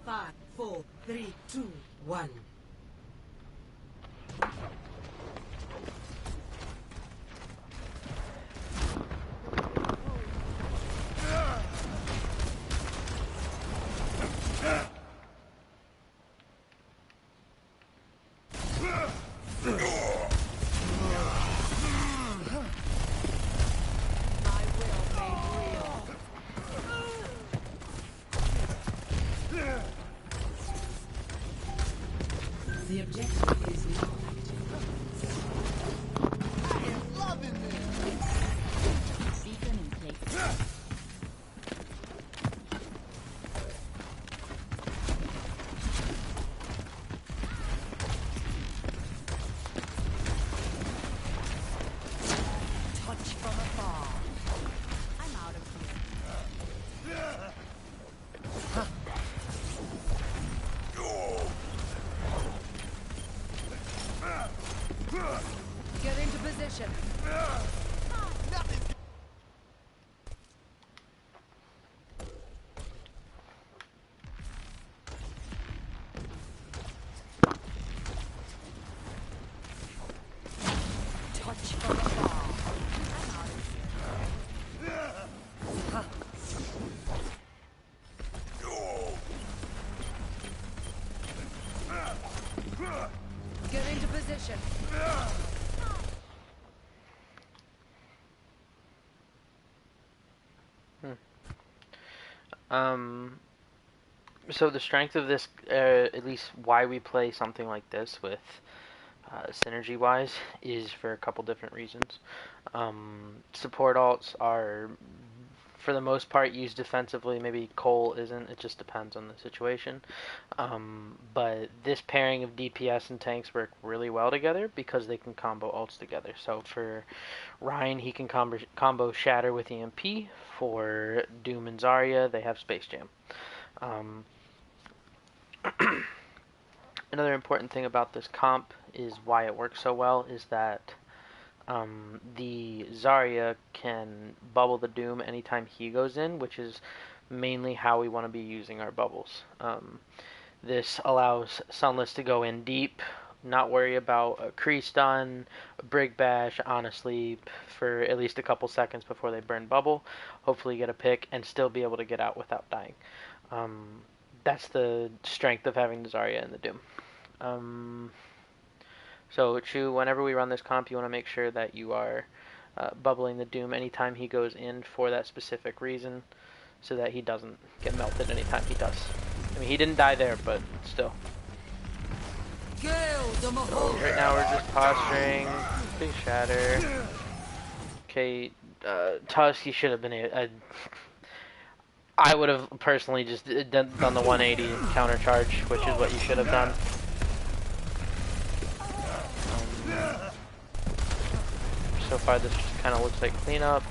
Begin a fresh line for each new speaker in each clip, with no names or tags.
5, 4, 3, 2, 1. The objective is now
Beacon in place. Touch from afar. I'm out of here. Get into position. Touch from afar. I'm out of here. Get into position.
So the strength of this, at least why we play something like this with synergy-wise, is for a couple different reasons. Support alts are, for the most part, used defensively. Maybe Cole isn't. It just depends on the situation. But this pairing of DPS and tanks work really well together because they can combo ults together. So for Ryan, he can combo Shatter with EMP. For Doom and Zarya, they have Space Jam. Another important thing about this comp is why it works so well is that the Zarya can bubble the Doom anytime he goes in, which is mainly how we want to be using our bubbles. This allows Sunless to go in deep, not worry about a Kree stun, a Brig Bash, honestly, for at least a couple seconds before they burn bubble, hopefully get a pick, and still be able to get out without dying. That's the strength of having the Zarya and the Doom. So Chu, whenever we run this comp, you want to make sure that you are bubbling the Doom anytime he goes in for that specific reason, so that he doesn't get melted anytime he does. I mean, he didn't die there, but still. So right now we're just posturing, big Shatter. Okay, Tusk, he should have been I would have personally just done the 180 counter charge, which is what you should have done. So far, this just kind of looks like cleanup.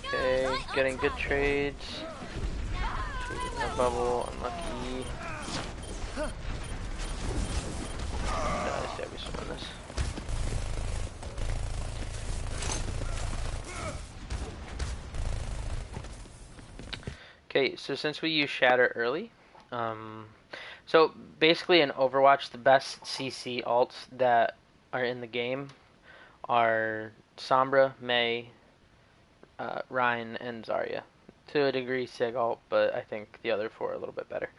Okay, getting good trades. No bubble, unlucky. We still win this. Okay, so since we use Shatter early, so basically in Overwatch, the best CC alts that are in the game are Sombra, Mei, Ryan, and Zarya. To a degree, Sig alt, but I think the other four are a little bit better.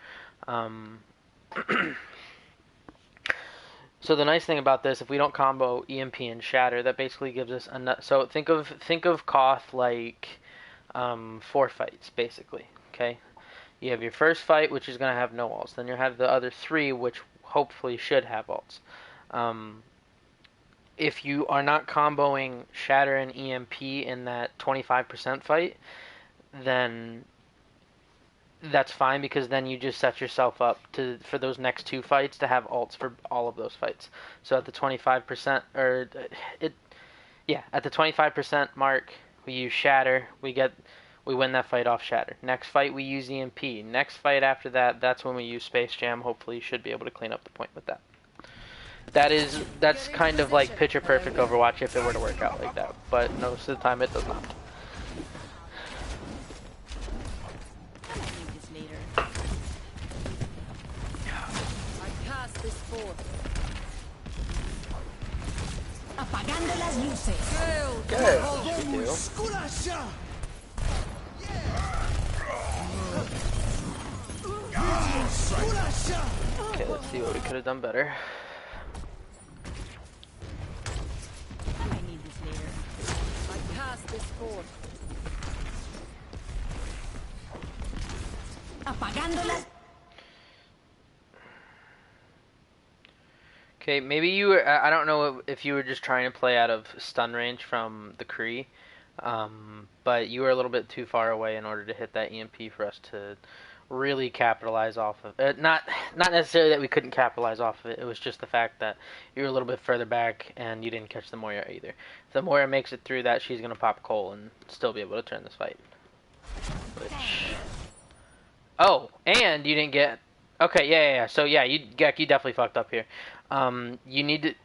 So the nice thing about this, if we don't combo EMP and Shatter, that basically gives us enough. So think of Koth like 4 fights, basically. Okay, you have your first fight, which is going to have no ults. Then you have the other 3, which hopefully should have ults. If you are not comboing Shatter and EMP in that 25% fight, then that's fine, because then you just set yourself up for those next 2 fights to have ults for all of those fights. So at the 25% at the 25% mark, we use Shatter. We win that fight off Shatter. Next fight, we use EMP. Next fight after that, that's when we use Space Jam. Hopefully, you should be able to clean up the point with that. That's kind of like picture perfect Overwatch if it were to work out like that. But most of the time, it does not.
I might need this later. I cast this forth.
Apagando las luces.
Good. You do. Okay, let's see what we could have done better.
I might need this later. I cast this forth.
Apagando las.
Okay, maybe you were, I don't know if you were just trying to play out of stun range from the Kree, but you were a little bit too far away in order to hit that EMP for us to really capitalize off of it. Not necessarily that we couldn't capitalize off of it, it was just the fact that you were a little bit further back and you didn't catch the Moira either. If the Moira makes it through that, she's going to pop Cole and still be able to turn this fight. Which... Oh, and you didn't get... Okay, yeah. So yeah, Gek, you definitely fucked up here. You need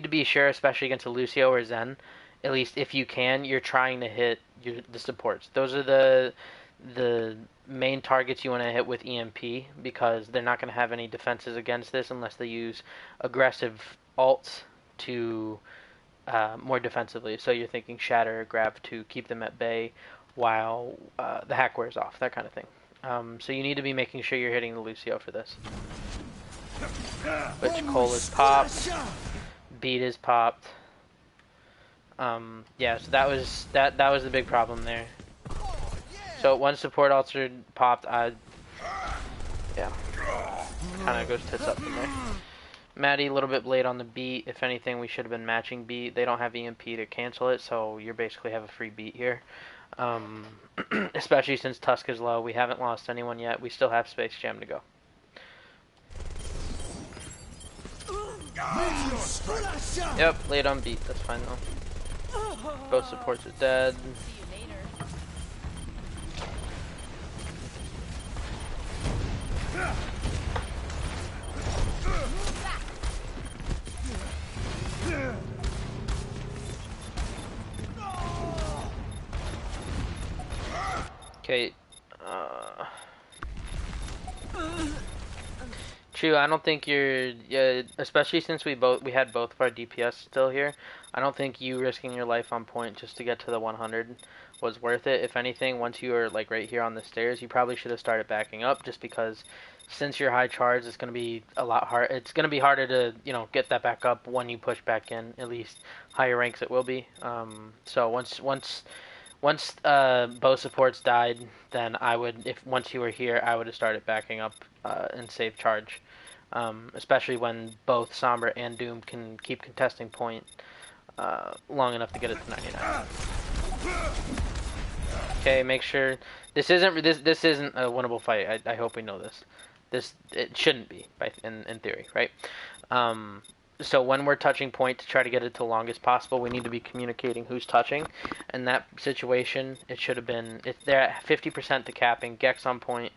to be sure, especially against a Lucio or Zen, at least if you can, you're trying to hit the supports. Those are the main targets you want to hit with EMP, because they're not going to have any defenses against this unless they use aggressive ults to more defensively. So you're thinking Shatter or Grab to keep them at bay while the hack wears off, that kind of thing. So you need to be making sure you're hitting the Lucio for this. Which Cole is popped, Beat is popped. Yeah, so that was the big problem there. So once support ults popped, yeah, kind of goes tits up from there. Maddie a little bit late on the beat. If anything, we should have been matching beat. They don't have EMP to cancel it, so you basically have a free beat here. Especially since Tusk is low. We haven't lost anyone yet. We still have Space Jam to go. Yep, late on beat. That's fine though. Both supports are dead. Okay. True, I don't think you're, especially since we had both of our DPS still here, I don't think you risking your life on point just to get to the 100 was worth it. If anything, once you were like right here on the stairs, you probably should have started backing up, just because since you're high charge, it's going to be a lot hard. It's going to be harder to, get that back up when you push back in. At least higher ranks it will be. So once both supports died, then once you were here, I would have started backing up and save charge. Especially when both Sombra and Doom can keep contesting point long enough to get it to 99. Okay, make sure this isn't a winnable fight. I hope we know this. It shouldn't be, in theory, right? So when we're touching point to try to get it to longest possible, we need to be communicating who's touching. In that situation, it should have been... They're at 50% to capping. Gek's on point.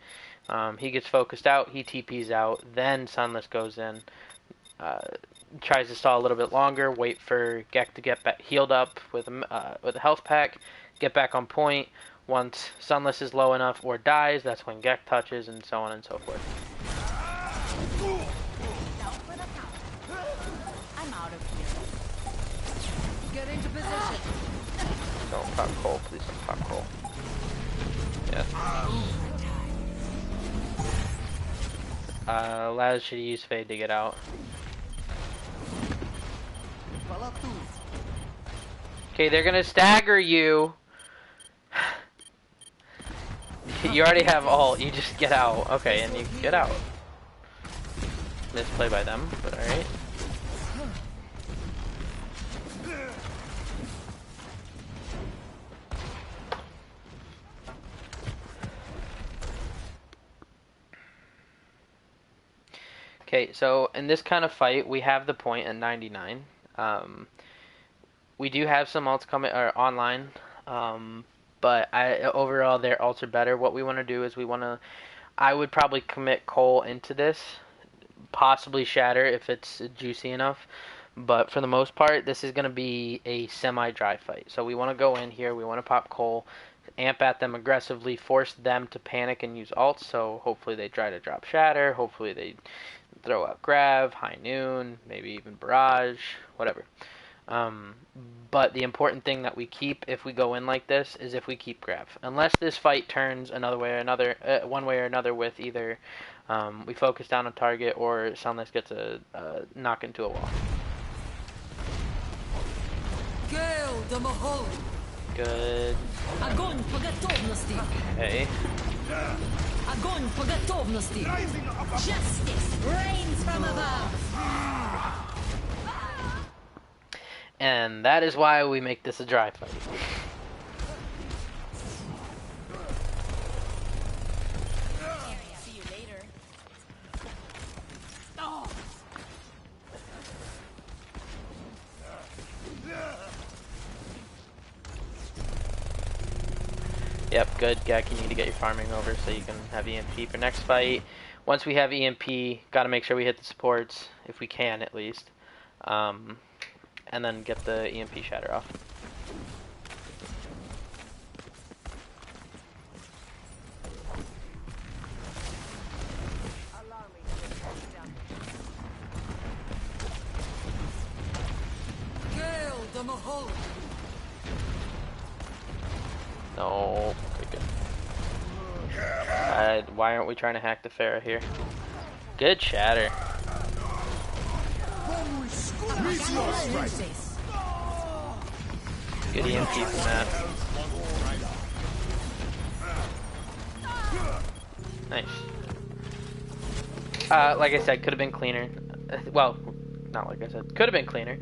He gets focused out. He TPs out. Then Sunless goes in. Tries to stall a little bit longer. Wait for Gek to get back, healed up with a health pack. Get back on point. Once Sunless is low enough or dies, that's when Gek touches, and so on and so forth.
Into position.
Don't pop Cole, please don't pop Cole. Yeah. Laz should use Fade to get out. Okay, they're gonna stagger you. You already have ult, you just get out. Okay, and you get out. Misplay by them, but alright. Okay, so in this kind of fight, we have the point at 99. We do have some ults coming online, But overall their ults are better. What we want to do is I would probably commit Cole into this, possibly Shatter if it's juicy enough. But for the most part, this is going to be a semi-dry fight. So we want to go in here, we want to pop Cole, amp at them aggressively, force them to panic and use ults. So hopefully they try to drop Shatter, hopefully they throw out Grav, High Noon, maybe even Barrage, whatever. But the important thing that we keep if we go in like this is if we keep Grav. Unless this fight turns another way or another, one way or another with either we focus down on target or Sunless gets a knock into a wall. Good.
Огонь по готовности.
Okay.
Огонь по готовности. Justice reigns from above.
And that is why we make this a dry fight.
See you later.
Yep, good. Gak, you need to get your farming over so you can have EMP for next fight. Once we have EMP, gotta make sure we hit the supports, if we can at least. And then get the EMP shatter off. No. Okay, good. Why aren't we trying to hack the Pharah here? Good shatter. Good EMP from that. Nice. Like I said, could have been cleaner. Well, not like I said. Could have been cleaner.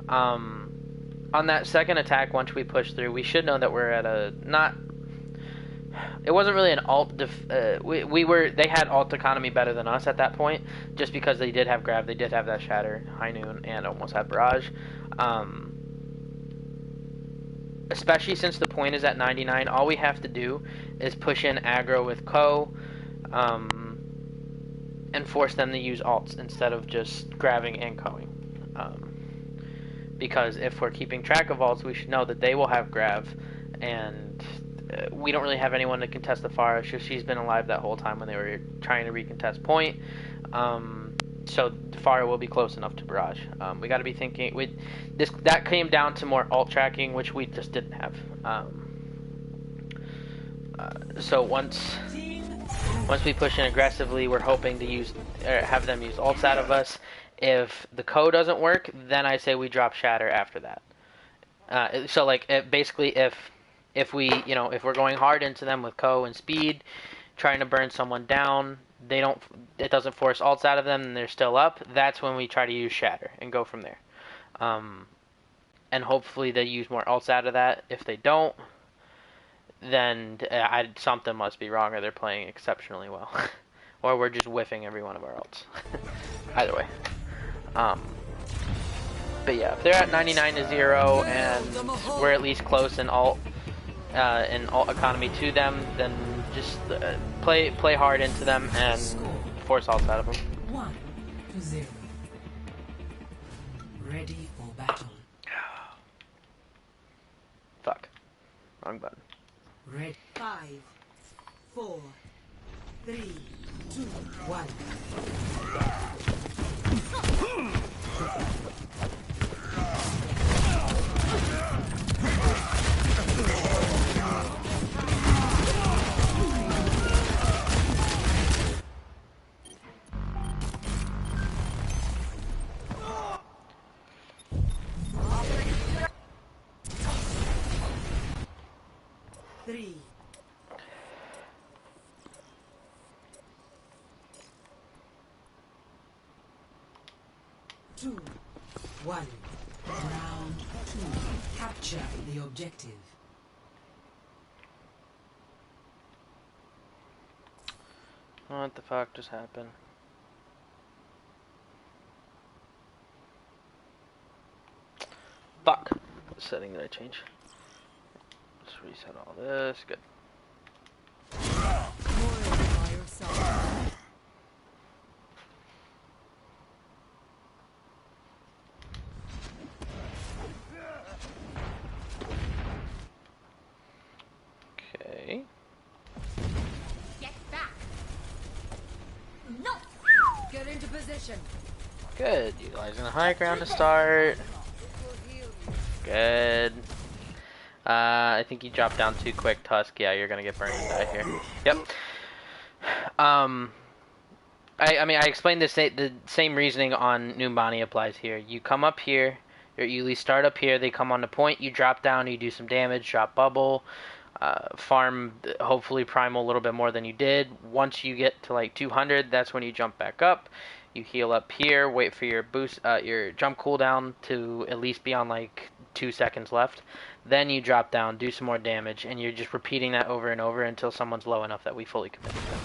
On that second attack, once we push through, we should know that we're at a not. It wasn't really an alt. They had alt economy better than us at that point, just because they did have Grav, they did have that Shatter, High Noon, and almost had Barrage. Especially since the point is at 99, all we have to do is push in aggro with Ko, and force them to use alts instead of just grabbing and Koing. Because if we're keeping track of alts, we should know that they will have Grav, and we don't really have anyone to contest the Pharah. She's been alive that whole time when they were trying to recontest point. So the Pharah will be close enough to Barrage. We got to be thinking that came down to more alt tracking, which we just didn't have. So once we push in aggressively, we're hoping to have them use ults out of us. If the Ko doesn't work, then I say we drop Shatter after that. So like basically if we're going hard into them with Ko and speed, trying to burn someone down, it doesn't force ults out of them and they're still up, that's when we try to use Shatter and go from there. And hopefully they use more ults out of that. If they don't, then something must be wrong, or they're playing exceptionally well. Or we're just whiffing every one of our ults. Either way. But yeah, if they're at 99-0 and we're at least close in alt economy to them, then just play hard into them and force ults out of them.
1-0. Ready for battle.
Fuck. Wrong button.
Red 5, 4, 3, 2, 1. Three, 2, 1. Round 2. Capture the objective.
What the fuck just happened? Fuck. What setting did I change? Just reset all this. Good.
Moira by your side.
Okay.
Get back. No.
Get into position.
Good. Utilizing the high ground to start. Good. I think you dropped down too quick, Tusk. Yeah, you're gonna get burned and die here. Yep. I mean, I explained the same reasoning on Numbani applies here. You come up here, you at least start up here, they come on the point, you drop down, you do some damage, drop bubble, farm, hopefully primal a little bit more than you did. Once you get to like 200, that's when you jump back up. You heal up here, wait for your boost, your jump cooldown to at least be on like 2 seconds left. Then you drop down, do some more damage, and you're just repeating that over and over until someone's low enough that we fully commit to them.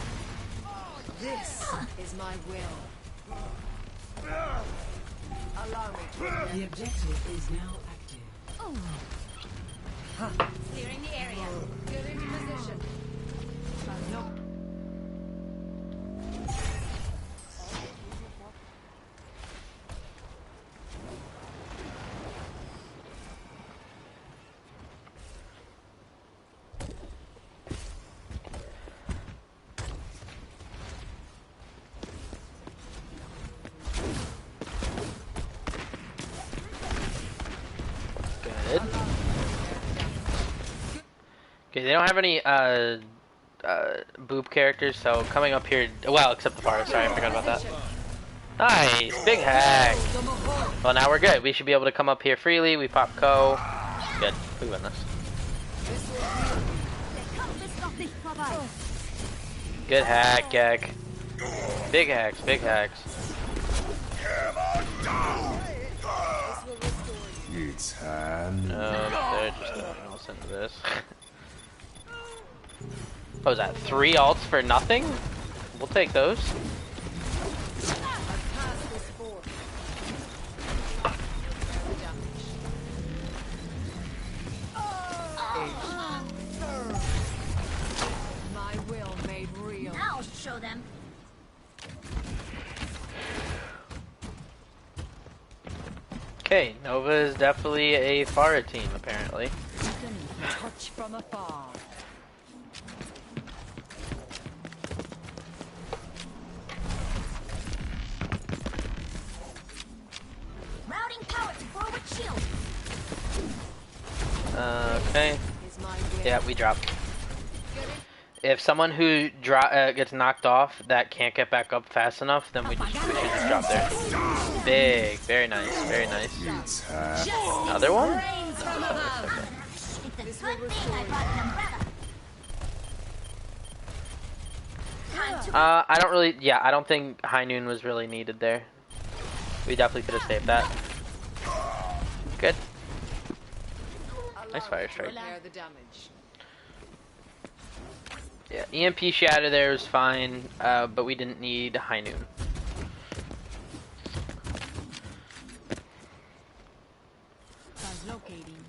This is my will. Allow me.
The objective is now active.
Clearing the area.
Get into position. No.
Good. Okay, they don't have any boob characters, so coming up here, well, except the bar. Sorry, I forgot about that. Nice, big hack. Well, now we're good. We should be able to come up here freely. We pop Ko. Good, we win this. Good hack, Gek. Big hacks, big hacks.
It's hand.
They're just throwing us into this. What was that? 3 ults for nothing? We'll take those.
My will made real.
I'll show them.
Okay, Nova is definitely a Pharah team, apparently.
Touch from afar.
Routing power to forward shield.
Okay.
Is my will.
Yeah, we drop. If someone who gets knocked off that can't get back up fast enough, then we should just drop there. Big, very nice, very nice.
It's hand.
Another one?
Rains from above. It's a good thing I brought an umbrella. Time to
I don't really, yeah, I don't think High Noon was really needed there. We definitely could have saved that. Good. Nice fire strike.
Repair the damage.
Yeah, EMP Shatter there was fine, but we didn't need High Noon.
Translocating.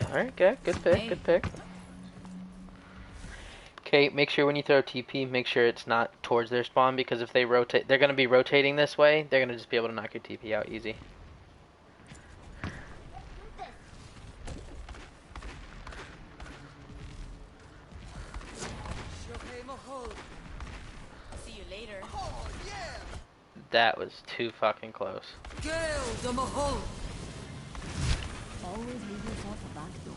Alright, good pick, good pick. Okay, make sure when you throw TP, make sure it's not towards their spawn, because if they rotate, they're going to be rotating this way, they're going to just be able to knock your TP out easy.
see you later.
That was too fucking close.
Gale the Mahol.
Always leave yourself a back door.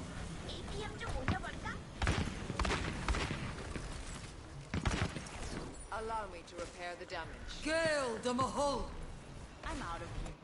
Allow me to repair the damage. Gale the Mahol.
I'm out of here.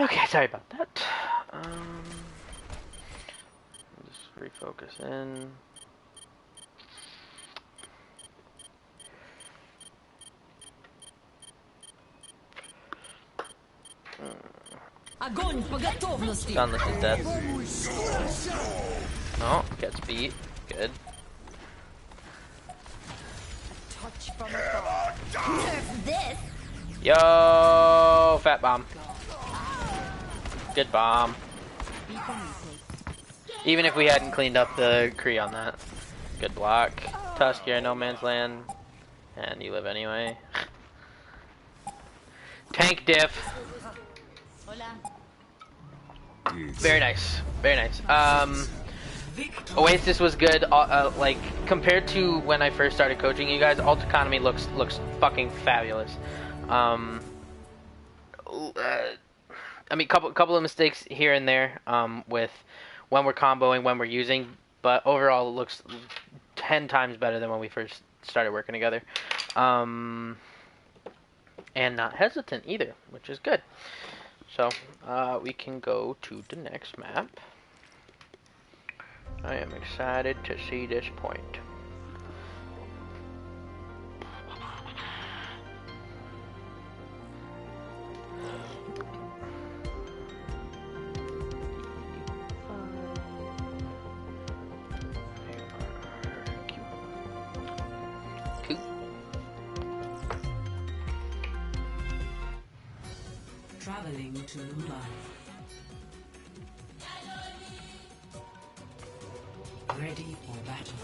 Okay, sorry about that. Just refocus in.
Огонь по готовности.
Sunless is dead. No, gets beat. Good.
Touch from afar.
Nerf this.
Yo, fat bomb. Good bomb. Even if we hadn't cleaned up the Kree on that. Good block. Tusk, you're in no man's land. And you live anyway. Tank diff.
Hola.
Very nice. Very nice. Oasis was good. Like, compared to when I first started coaching you guys, Alt Economy looks fucking fabulous. I mean, couple of mistakes here and there with when we're comboing, when we're using, but overall it looks 10 times better than when we first started working together. And not hesitant either, which is good. So we can go to the next map. I am excited to see this point.
Traveling to Mumbai. Ready for battle.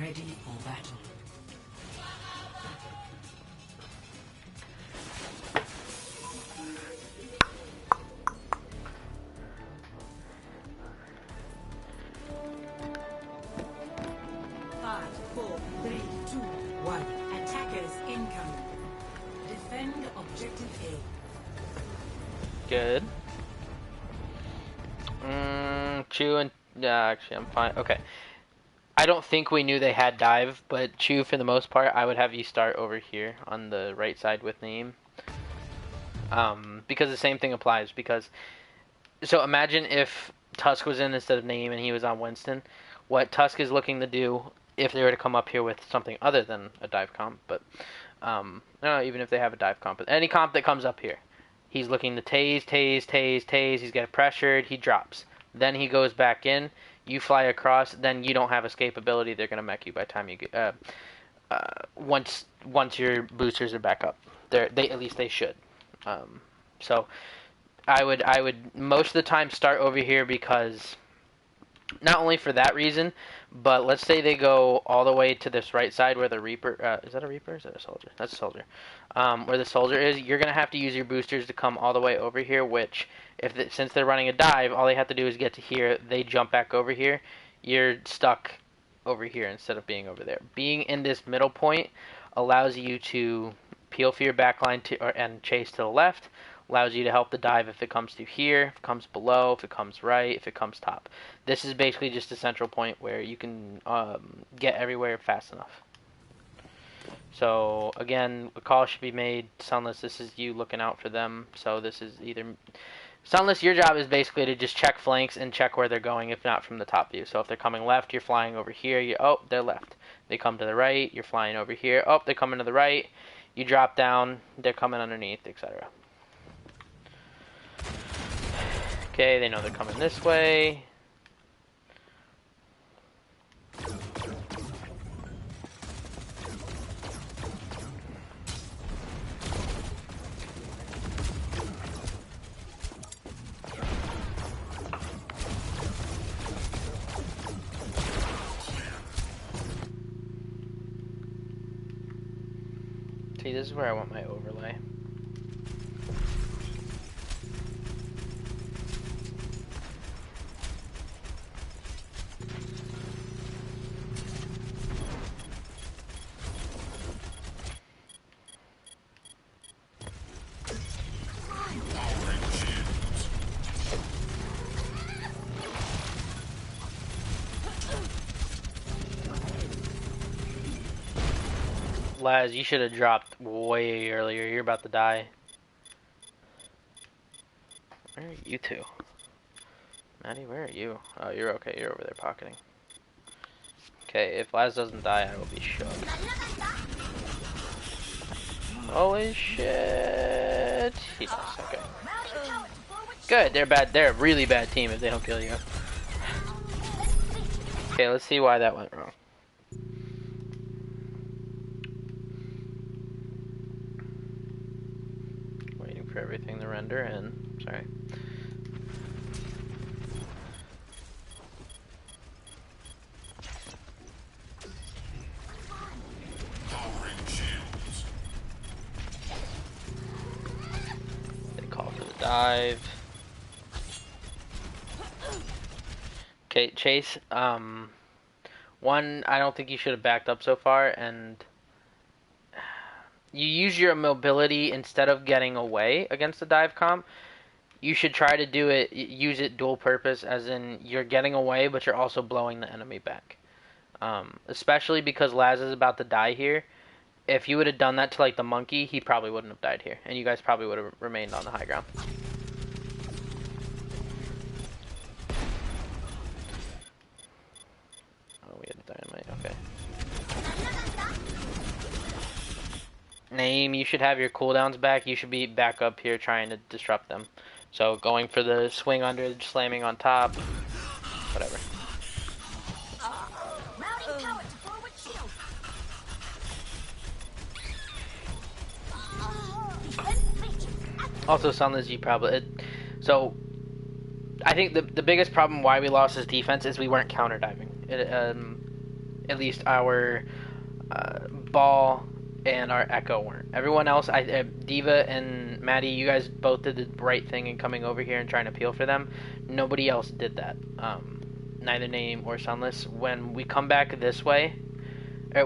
Ready for battle. Five, four, three, two, one. Attackers incoming. Defend objective A.
Good. Chew and actually I'm fine. Okay. I don't think we knew they had dive, but Chew for the most part, I would have you start over here on the right side with Naeem. Because the same thing applies. Because so imagine if Tusk was in instead of Naeem and he was on Winston. What Tusk is looking to do if they were to come up here with something other than a dive comp, but no, even if they have a dive comp, but any comp that comes up here, he's looking to tase. He's getting pressured. He drops. Then he goes back in. You fly across. Then you don't have escapability. They're gonna mech you by the time you get once your boosters are back up. They at least they should. So I would most of the time start over here because not only for that reason, but let's say they go all the way to this right side where the Reaper... is that a Reaper or is that a Soldier? That's a Soldier. Where the Soldier is, you're going to have to use your boosters to come all the way over here, which, since they're running a dive, all they have to do is get to here, they jump back over here, you're stuck over here instead of being over there. Being in this middle point allows you to peel for your backline and chase to the left, allows you to help the dive if it comes to here, if it comes below, if it comes right, if it comes top. This is basically just a central point where you can get everywhere fast enough. So again, a call should be made. Sunless, this is you looking out for them. So this is either... Sunless, your job is basically to just check flanks and check where they're going, if not from the top view. So if they're coming left, you're flying over here. Oh, they're left. They come to the right, you're flying over here. Oh, they're coming to the right. You drop down, they're coming underneath, etc. Okay, they know they're coming this way. See, this is where I want my overlay. Laz, you should have dropped way earlier. You're about to die. Where are you two? Maddie, where are you? Oh, you're okay. You're over there pocketing. Okay, if Laz doesn't die, I will be shook. Holy shit! Yes, okay. Good. They're bad. They're a really bad team if they don't kill you. Okay, let's see why that went wrong. Waiting for everything to render in. Sorry. They call for the dive. Okay, Chase, one, I don't think you should have backed up so far, and you use your mobility instead of getting away against the dive comp. You should try to do it, use it dual purpose, as in you're getting away, but you're also blowing the enemy back. Especially because Laz is about to die here. If you would have done that to like the monkey, he probably wouldn't have died here, and you guys probably would have remained on the high ground. We had dynamite, okay. Name, you should have your cooldowns back. You should be back up here trying to disrupt them. So going for the swing under, slamming on top, whatever. Also, Sunless, you probably... so, I think the biggest problem why we lost his defense is we weren't counter diving. At least our Ball and our Echo weren't. Everyone else, Diva and Maddie, you guys both did the right thing in coming over here and trying to peel for them. Nobody else did that. Neither Name or Sunless. When we come back this way,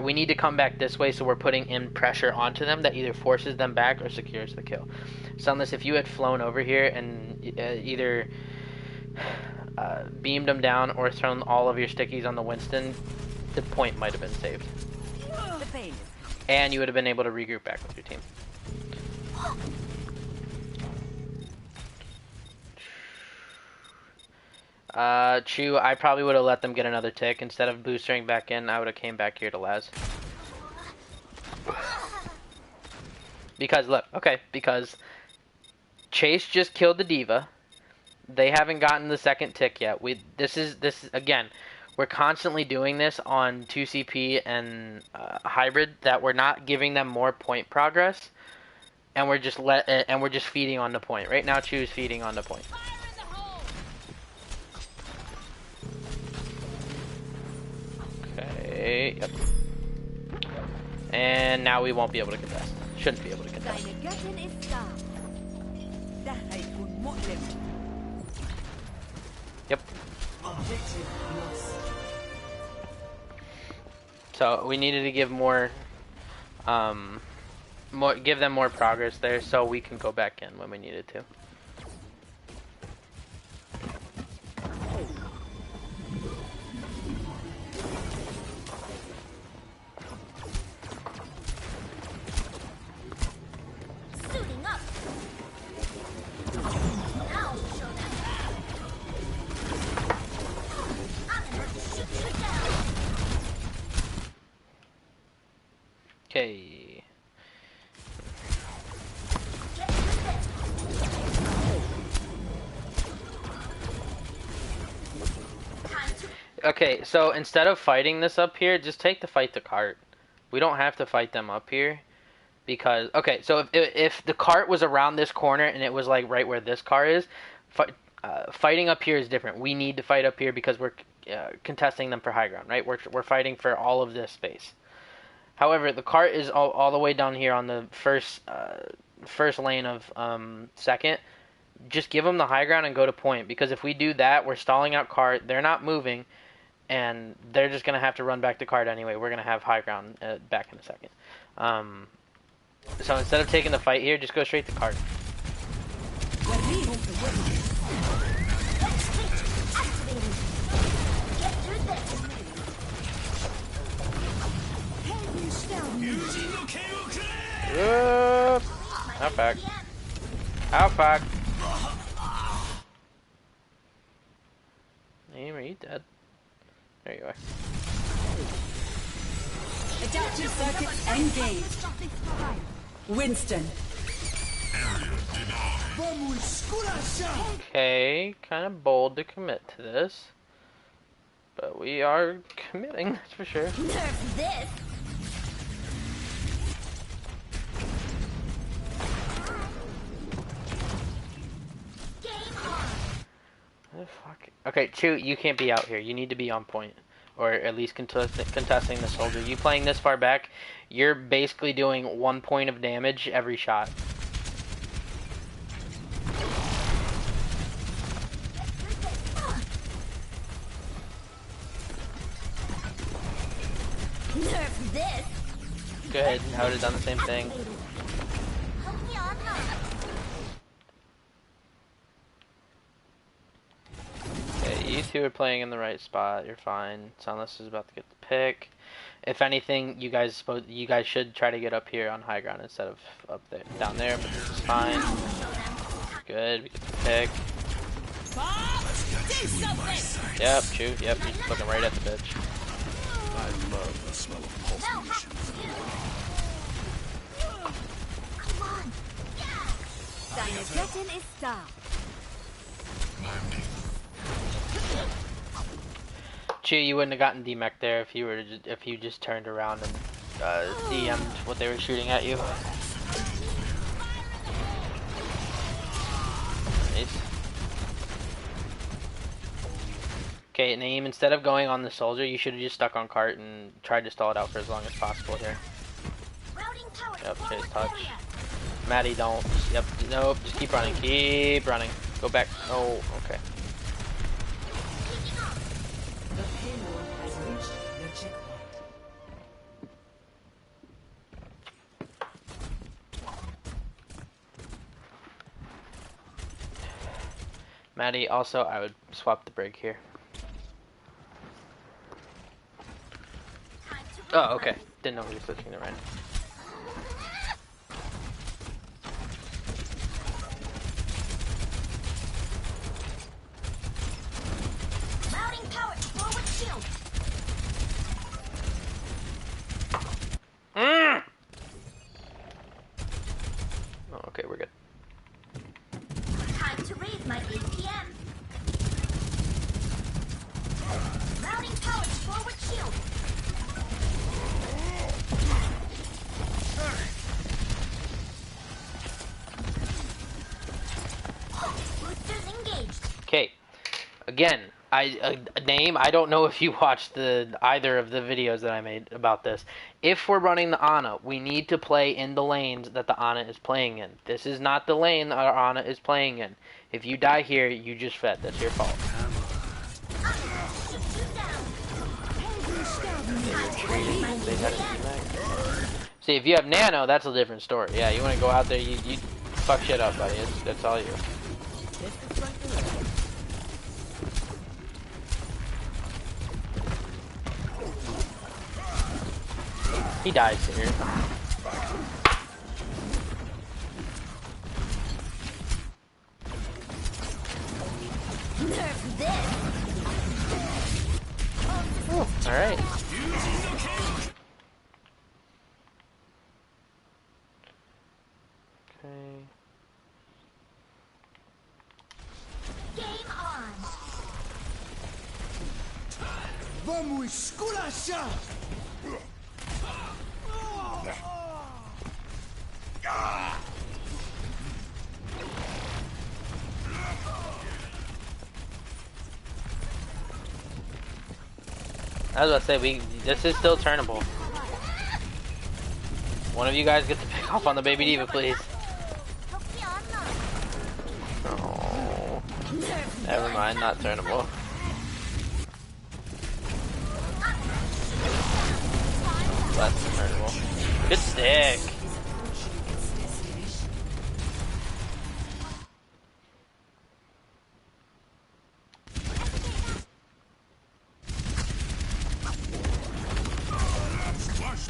we need to come back this way so we're putting in pressure onto them that either forces them back or secures the kill. Sunless, if you had flown over here and either beamed them down or thrown all of your stickies on the Winston, the point might have been saved. And you would have been able to regroup back with your team. Chew, I probably would have let them get another tick. Instead of boostering back in, I would have came back here to Laz. Because, look, okay, because Chase just killed the Diva. They haven't gotten the second tick yet. This is again, we're constantly doing this on 2CP and hybrid, that we're not giving them more point progress, and we're just feeding on the point. Right now, Chew's feeding on the point. Okay, yep. And now we won't be able to contest. Shouldn't be able to contest. Yep. So we needed to give give them more progress there, so we can go back in when we needed to.
Suiting up.
Okay. Okay, so instead of fighting this up here, just take the fight to cart. We don't have to fight them up here. Because, okay, so if the cart was around this corner and it was like right where this car is, fighting up here is different. We need to fight up here because we're contesting them for high ground, right? We're fighting for all of this space. However, the cart is all the way down here on the first lane of second. Just give them the high ground and go to point. Because if we do that, we're stalling out cart. They're not moving. And they're just going to have to run back to cart anyway. We're going to have high ground back in a second. So instead of taking the fight here, just go straight to cart. Out back. Out back. you dead? There you are.
Adaptive circuits engaged. Winston.
Okay, kind of bold to commit to this. But we are committing, that's for sure.
Nerf this.
Oh, fuck. Okay, Chew, you can't be out here. You need to be on point. Or at least contesting the soldier. You playing this far back, you're basically doing 1 point of damage every shot.
Nerf this.
Good, I would have done the same thing. Okay, you two are playing in the right spot. You're fine. Sunless is about to get the pick. If anything, you guys should try to get up here on high ground instead of up there, down there. But this is fine. Good. We get the pick. Yep, shoot. Yep, you're just looking right at the bitch.
I love the smell of pulsation.
Deine Göttin ist da.
Chew, you wouldn't have gotten DMEC there if you just turned around and DM'd what they were shooting at you. Nice. Okay, Naeem, instead of going on the soldier, you should have just stuck on cart and tried to stall it out for as long as possible here. Yep, chase touch. Maddie, don't. Yep, nope, just keep running. Keep running. Go back. Oh, okay.
The payload has reached the checkpoint.
Maddie, also, I would swap the brig here. Oh, okay. Didn't know he was switching to Ren.
Routing power to forward shield.
Oh, okay, we're good.
Time to raise my APM. Routing power to forward shield. Boosters engaged.
Okay, again, Naeem, I don't know if you watched either of the videos that I made about this. If we're running the Ana, we need to play in the lanes that the Ana is playing in. This is not the lane that our Ana is playing in. If you die here, you just fed. That's your fault. See, if you have Nano, that's a different story. Yeah, you want to go out there, you fuck shit up, buddy. That's all you. He dies here.
Nerf this.
All right. Okay.
Game on.
Vamos esculachar!
I was about to say, this is still turnable. One of you guys get to pick off on the baby diva, please. Oh, never mind, not turnable. That's turnable. Good stick.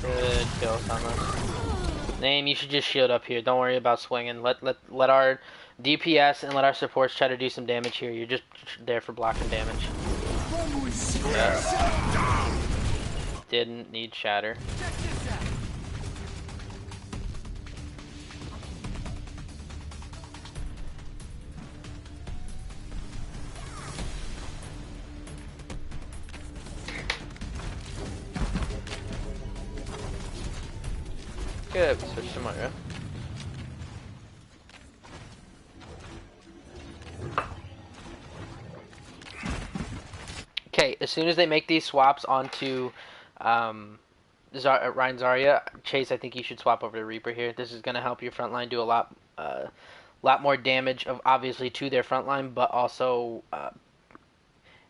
Good kill, Sunless. Naeem, you should just shield up here. Don't worry about swinging. Let our DPS and let our supports try to do some damage here. You're just there for blocking damage.
Vamos esculachar!
Didn't need shatter. Good, switch to Moira. Okay, as soon as they make these swaps onto Ryan Zarya, Chase, I think you should swap over to Reaper here. This is going to help your front line do a lot more damage, obviously, to their front line, but also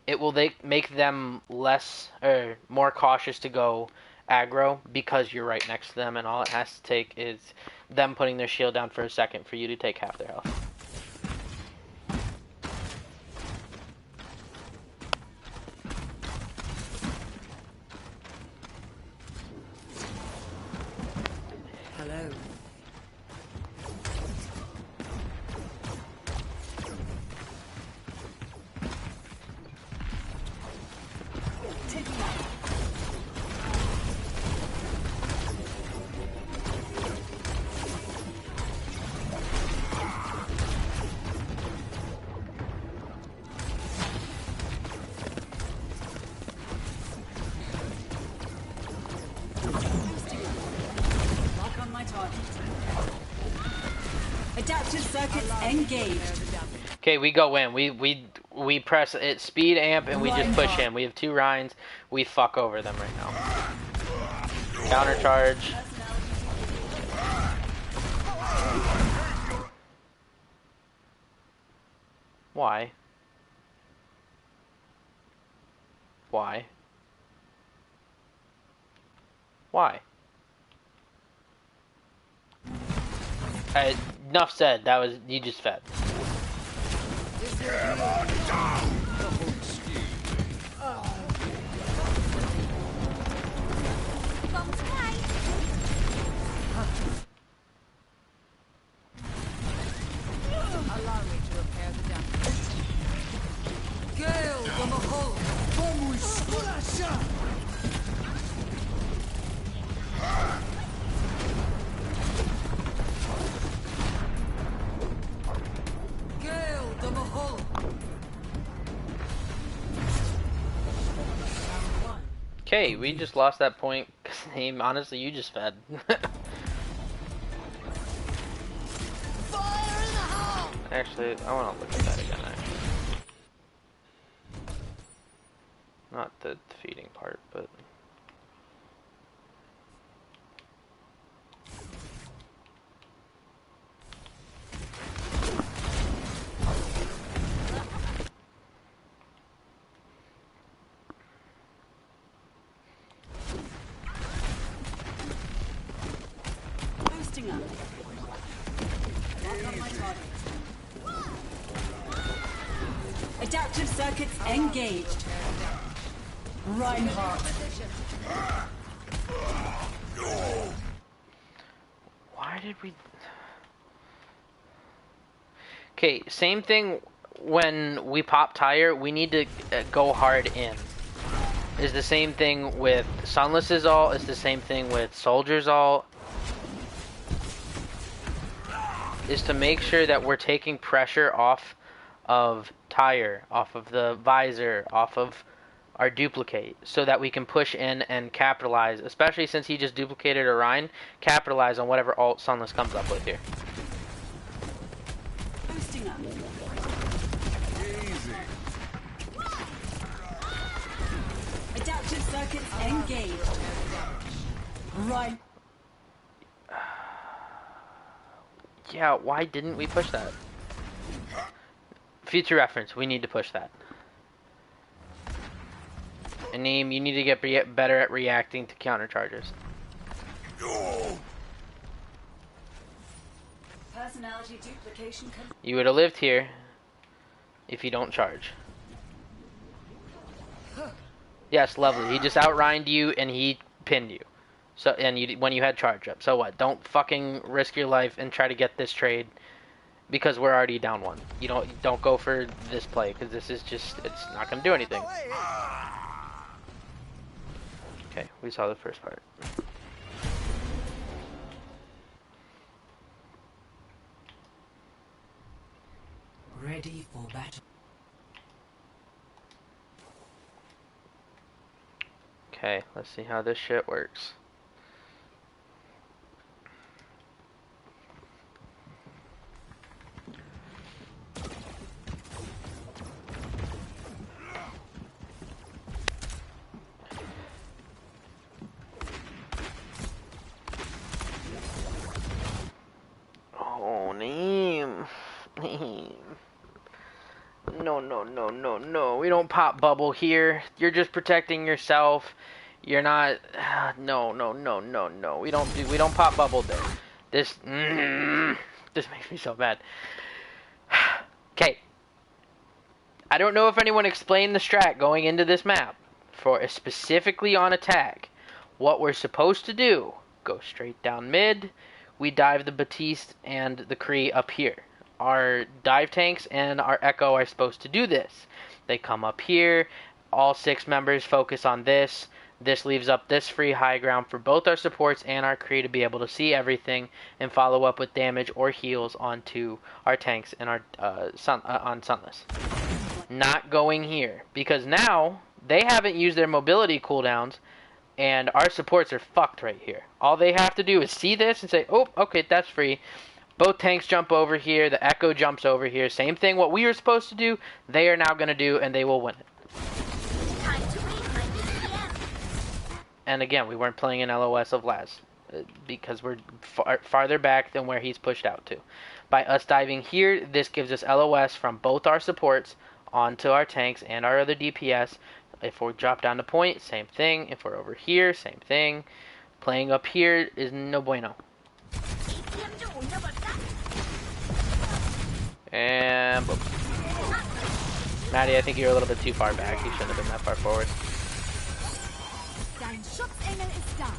it will make them less or more cautious to go aggro because you're right next to them, and all it has to take is them putting their shield down for a second for you to take half their health.
Hello. Lock on my target. Adaptive circuits engaged.
Okay, we go in. We press it speed amp and we just push in. We have 2 Ryans. We fuck over them right now. Counter charge. Why? Why? Why? Enough said. That was you just fed.
Vamos cair.
Allow me to repair the damage.
Gale the Mahal.
Vamos esculachar!
Gale the Mahal.
Okay, we just lost that point. Name, honestly, you just fed. Actually, I want to look at that again. Actually. Not the feeding part, but.
Boosting up. Lock on my target. Adaptive circuits engaged. Reinhardt.
Why did we... Okay, same thing when we pop tire, we need to go hard in. Is the same thing with Sunless's ult, it's the same thing with Soldier's ult. Is to make sure that we're taking pressure off of tire, off of the visor, off of our duplicate, so that we can push in and capitalize, especially since he just duplicated Orion, capitalize on whatever ult Sunless comes up with here.
Boosting up.
Easy.
Adaptive circuits engaged. Right.
Yeah, why didn't we push that? Future reference, we need to push that. And Name, you need to get better at reacting to counter charges.
Personality duplication.
You would have lived here if you don't charge. Yes, lovely. He just outrhined you and he pinned you. So when you had charge up. So what? Don't fucking risk your life and try to get this trade because we're already down one. You don't go for this play because this is just, it's not going to do anything. Okay, we saw the first part.
Ready for battle.
Okay, let's see how this shit works. Oh, Neem. No. We don't pop bubble here. You're just protecting yourself. You're not. No. We don't pop bubble there. This makes me so mad. Okay. I don't know if anyone explained the strat going into this map for specifically on attack. What we're supposed to do: go straight down mid. We dive the Baptiste and the Kree up here. Our dive tanks and our Echo are supposed to do this. They come up here. All 6 members focus on this. This leaves up this free high ground for both our supports and our Kree to be able to see everything and follow up with damage or heals onto our tanks and our on Sunless. Not going here because now they haven't used their mobility cooldowns. And our supports are fucked right here. All they have to do is see this and say, oh, okay, that's free. Both tanks jump over here. The Echo jumps over here. Same thing what we were supposed to do, they are now going to do, and they will win it. And again, we weren't playing an LOS of Laz because we're farther back than where he's pushed out to. By us diving here, this gives us LOS from both our supports onto our tanks and our other DPS. If we drop down to point, same thing. If we're over here, same thing. Playing up here is no bueno. And boom. Maddie, I think you're a little bit too far back. You shouldn't have been that far forward.
Dein Schutzengel ist da.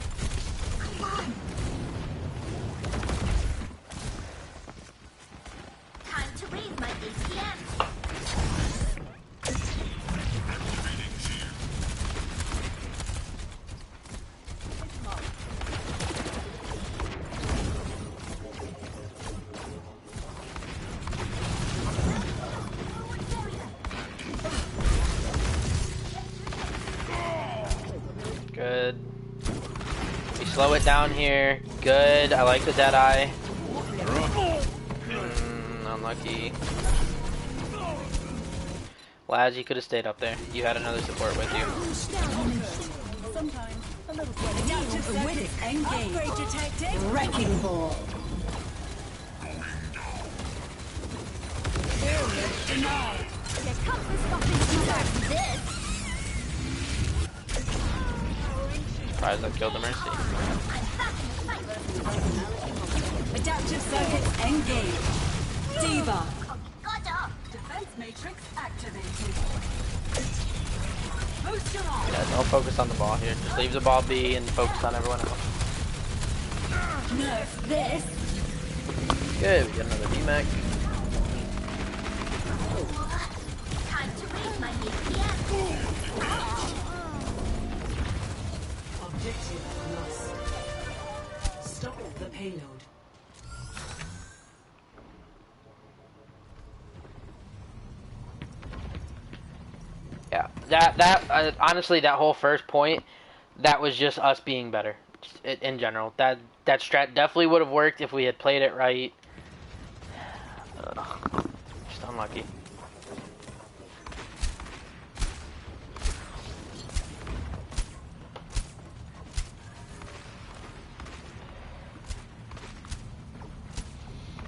Time to raise my ATM.
Good. We slow it down here. Good. I like the Deadeye. Unlucky. Laz, you could have stayed up there. You had another support with you.
Sometimes a little Upgrade your tactic.
Wrecking ball.
Here comes this fucking this.
Surprised I killed the Mercy.
Adaptive circuits engaged. Diva.
Defense matrix activated. Boost your arm.
Yeah, don't focus on the ball here. Just leave the ball be and focus on everyone else.
Nerf this.
Good, we got another VMAC.
Time to raise my ATM.
Objective lost. Stop the payload.
Yeah, that honestly, that whole first point, that was just us being better in general. That strat definitely would have worked if we had played it right. Just unlucky.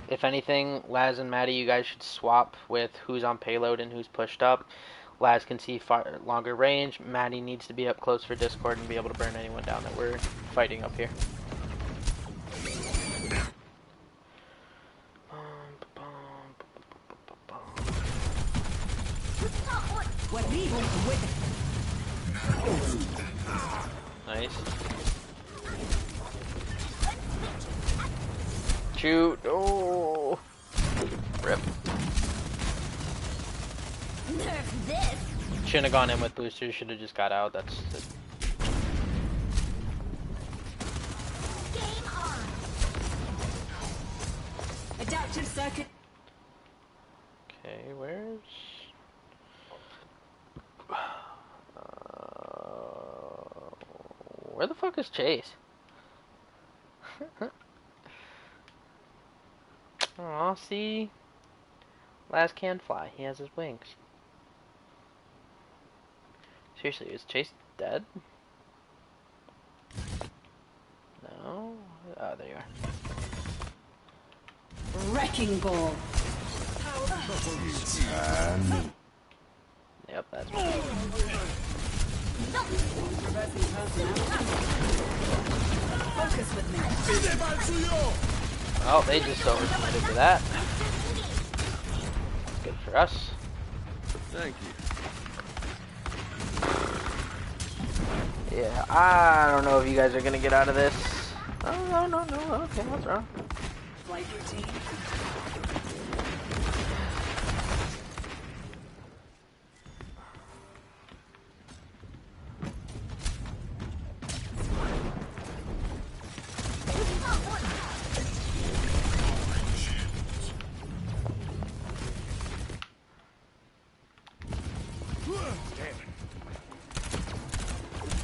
If anything, Laz and Maddie, you guys should swap with who's on payload and who's pushed up. Laz can see far longer range. Maddie needs to be up close for Discord and be able to burn anyone down that we're fighting up here. Nice. Shoot. Oh.
This
Shouldn't have gone in with boosters. Should have just got out. That's it.
game on.
Adaptive circuit.
Okay, where's... where the fuck is Chase? Aw, see? Last can fly. He has his wings. Seriously, is Chase dead? No? Oh, there you are.
Wrecking ball.
Yep, that's
Focus with me.
oh, they just overcommitted to that. Good for us.
Thank you.
Yeah, I don't know if you guys are gonna get out of this. Oh, no. Okay, what's wrong?
Flight routine.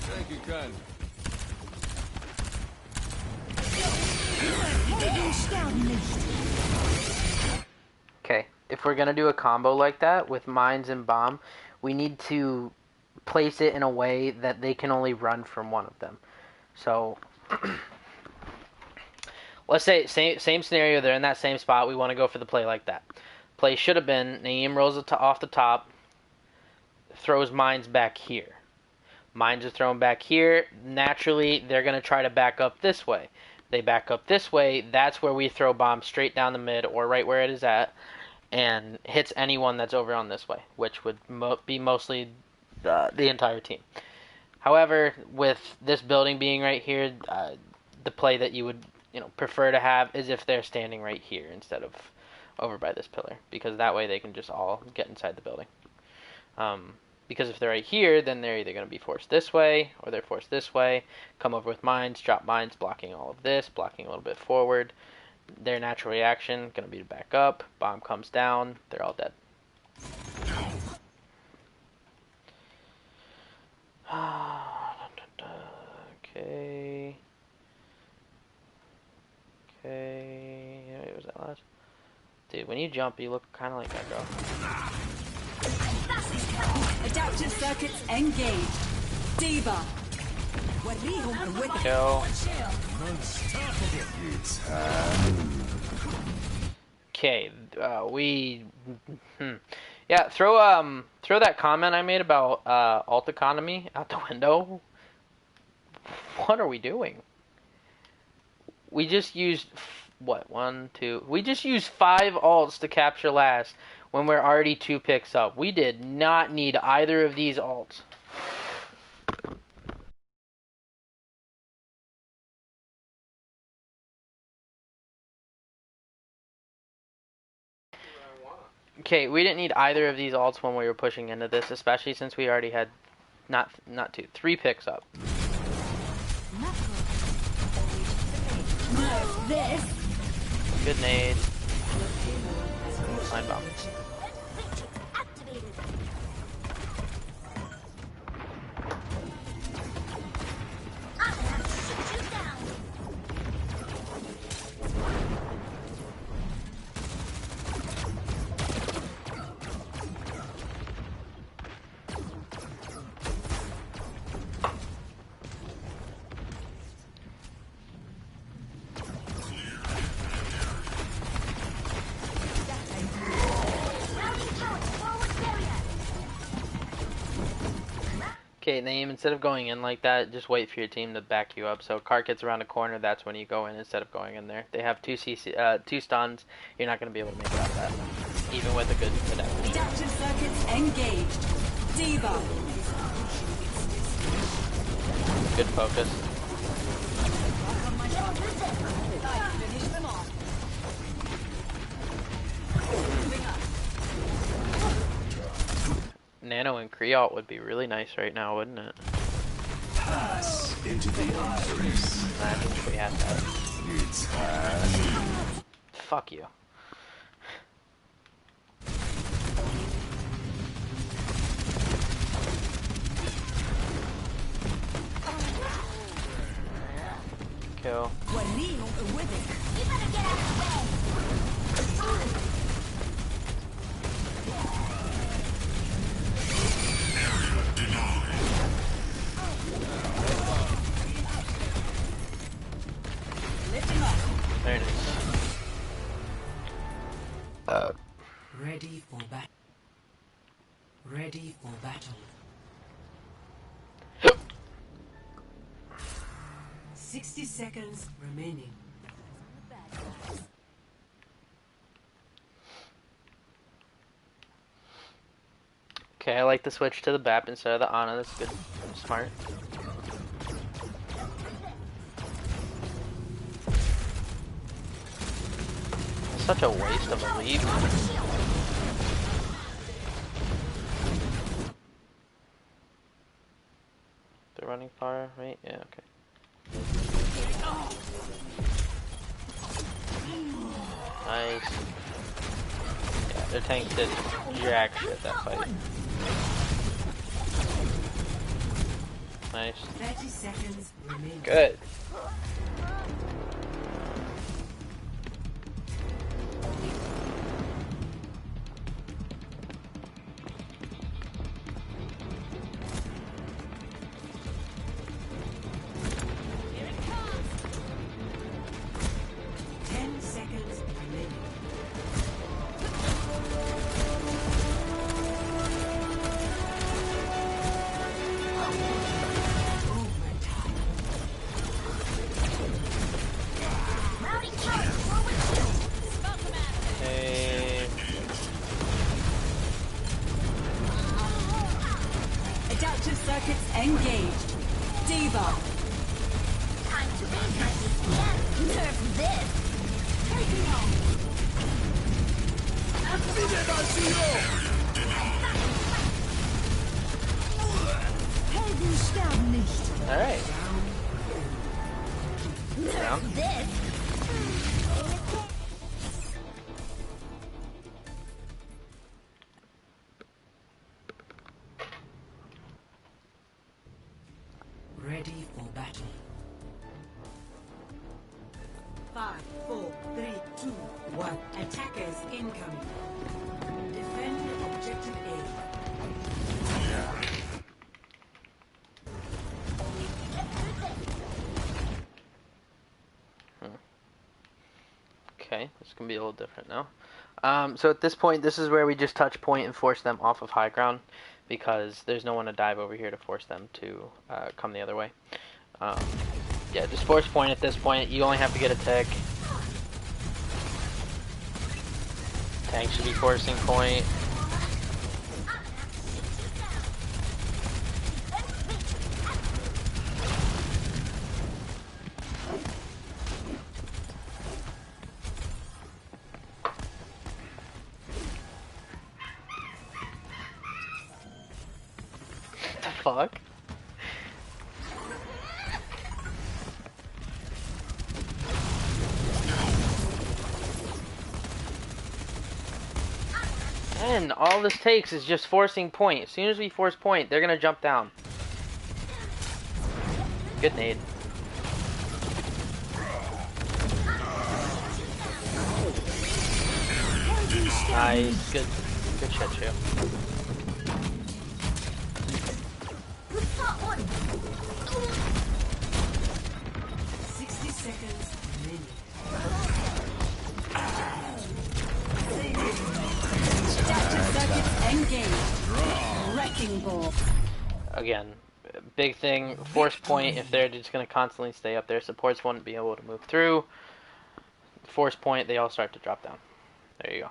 Thank you, kindly.
Okay, if we're gonna do a combo like that with mines and bomb, we need to place it in a way that they can only run from one of them. So, let's say same scenario. They're in that same spot. We want to go for the play like that. Play should have been Naeem rolls it off the top, throws mines back here. Mines are thrown back here. Naturally, they're gonna try to back up this way. They back up this way, that's where we throw bombs straight down the mid or right where it is at and hits anyone that's over on this way, which would be mostly the entire team. However, with this building being right here, the play that you would prefer to have is if they're standing right here instead of over by this pillar, because that way they can just all get inside the building. Because if they're right here, then they're either going to be forced this way, or they're forced this way, come over with mines, drop mines, blocking all of this, blocking a little bit forward. Their natural reaction, going to be to back up, bomb comes down, they're all dead. Okay. Wait, was that last? Dude, when you jump, you look kind of like that girl.
Adaptive circuits engaged. Diva.
Kill. Okay, yeah, throw that comment I made about alt economy out the window. What are we doing? We just used what? 1, 2. We just used 5 alts to capture last when we're already 2 picks up. We did not need either of these alts. Okay, we didn't need either of these alts when we were pushing into this, especially since we already had not 2, 3 picks up.
This.
Good nade. Line bomb.
Activated. I'm gonna shoot you down.
Okay, Naeem, instead of going in like that, just wait for your team to back you up. So cart gets around a corner, that's when you go in instead of going in there. They have 2 stuns. You're not going to be able to make it out of that, even with a good adaptation.
Adaptive circuits engaged. Diva.
Good focus.
Finish them off.
Nano and Crealt would be really nice right now, wouldn't it?
Pass into the iris.
Imagine if we had that.
It's time.
Fuck you. Kill.
وليهم قوتك.
You better get out of the way.
There it is.
Ready for battle. Ready for battle. 60 seconds remaining.
Okay, I like to switch to the BAP instead of the Ana. That's good. Smart. Such a waste of a lead. They're running far, right? Yeah, okay. Nice. Yeah, their tank did jack shit that fight. Nice.
30 seconds remaining.
Good.
Here it comes.
10 seconds remaining. Overtime.
Rowdy charge forward two.
Smoke them out of there.
Hey.
Adaptive circuits engaged. Diva.
Time to reset this. Yeah, nerf this. Taking home. Helden sterben nicht.
Alright.
Nerf this.
Ready for battle. 5, 4, 3, 2, 1. Attackers incoming. Defend objective A.
Okay, this can be a little different now. So at this point, this is where we just touch point and force them off of high ground, because there's no one to dive over here to force them to come the other way. Yeah, just force point at this point. You only have to get a tick. Tank should be forcing point. The fuck? And all this takes is just forcing point. As soon as we force point, they're gonna jump down. Good nade. Nice. Good shit, Shu.
Who's got one?
60 seconds remaining.
Adaptive circuits engaged. Wrecking ball.
Again, big thing, force point. If they're just going to constantly stay up there, supports won't be able to move through. Force point, they all start to drop down. There you go.